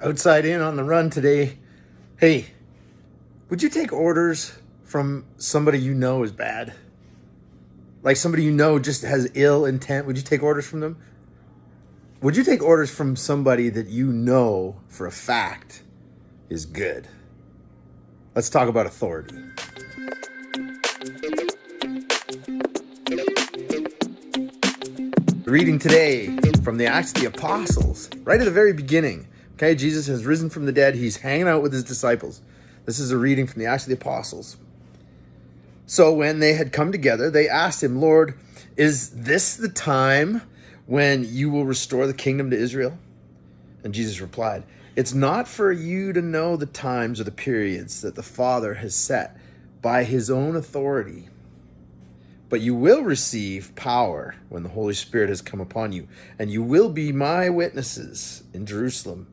Outside in on the run today. Hey, would you take orders from somebody you know is bad? Like somebody you know just has ill intent. Would you take orders from them? Would you take orders from somebody that you know for a fact is good? Let's talk about authority. Reading today from the Acts of the Apostles, right at the very beginning. Okay, Jesus has risen from the dead. He's hanging out with his disciples. This is a reading from the Acts of the Apostles. So when they had come together, they asked him, Lord, is this the time when you will restore the kingdom to Israel? And Jesus replied, it's not for you to know the times or the periods that the Father has set by his own authority, but you will receive power when the Holy Spirit has come upon you, and you will be my witnesses in Jerusalem,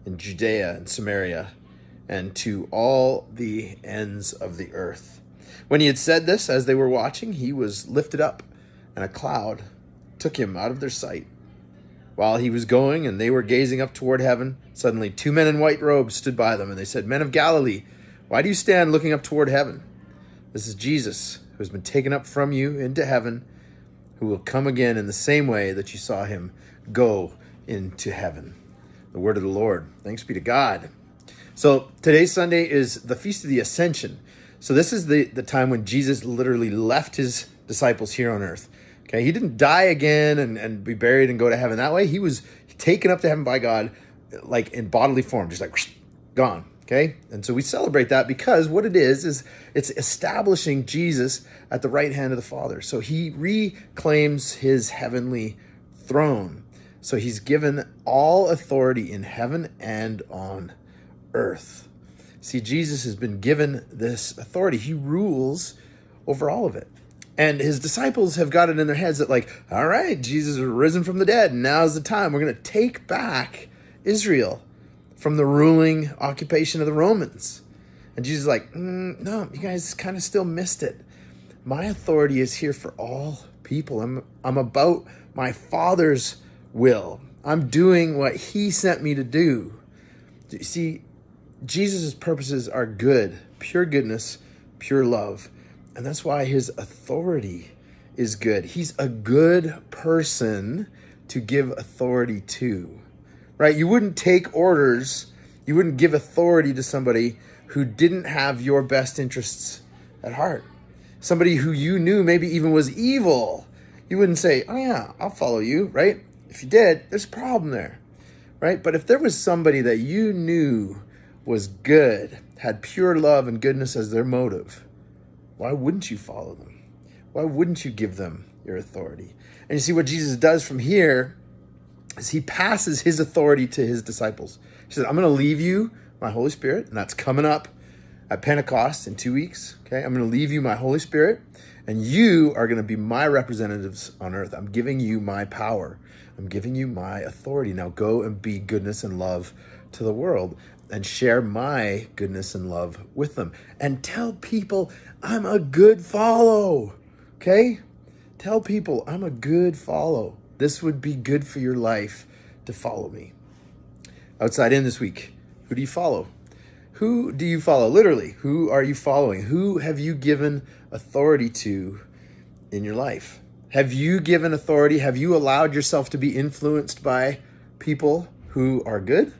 in Judea and Samaria, and to all the ends of the earth. When he had said this, as they were watching, he was lifted up, and a cloud took him out of their sight. While he was going and they were gazing up toward heaven, suddenly 2 men in white robes stood by them, and they said, Men of Galilee, why do you stand looking up toward heaven? This is Jesus, who has been taken up from you into heaven, who will come again in the same way that you saw him go into heaven. The word of the Lord. Thanks be to God. So today's Sunday is the Feast of the Ascension. So this is the time when Jesus literally left his disciples here on earth. Okay, he didn't die again and be buried and go to heaven that way. He was taken up to heaven by God, like in bodily form, just like whoosh, gone. Okay, and so we celebrate that because what it is it's establishing Jesus at the right hand of the Father. So he reclaims his heavenly throne. So he's given all authority in heaven and on earth. See, Jesus has been given this authority. He rules over all of it. And his disciples have got it in their heads that like, all right, Jesus is risen from the dead. And now's the time. We're going to take back Israel from the ruling occupation of the Romans. And Jesus is like, no, you guys kind of still missed it. My authority is here for all people. I'm about my Father's will. I'm doing what he sent me to do. You see, Jesus' purposes are good, pure goodness, pure love. And that's why his authority is good. He's a good person to give authority to, right? You wouldn't take orders, you wouldn't give authority to somebody who didn't have your best interests at heart. Somebody who you knew maybe even was evil. You wouldn't say, oh yeah, I'll follow you, right? If you did, there's a problem there, right? But if there was somebody that you knew was good, had pure love and goodness as their motive, why wouldn't you follow them? Why wouldn't you give them your authority? And you see what Jesus does from here is he passes his authority to his disciples. He says, I'm going to leave you my Holy Spirit, and that's coming up at Pentecost in 2 weeks. Okay, I'm going to leave you my Holy Spirit, and you are going to be my representatives on earth. I'm giving you my power. I'm giving you my authority. Now go and be goodness and love to the world and share my goodness and love with them. And tell people I'm a good follow. Okay? Tell people I'm a good follow. This would be good for your life to follow me. Outside in this week, who do you follow? Who do you follow? Literally, who are you following? Who have you given authority to in your life? Have you given authority? Have you allowed yourself to be influenced by people who are good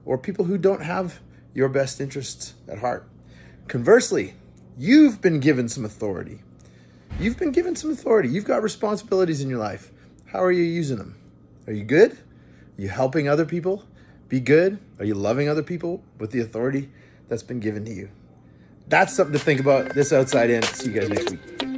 or people who don't have your best interests at heart? Conversely, you've been given some authority. You've been given some authority. You've got responsibilities in your life. How are you using them? Are you good? Are you helping other people be good? Are you loving other people with the authority that's been given to you? That's something to think about this Outside In. See you guys next week.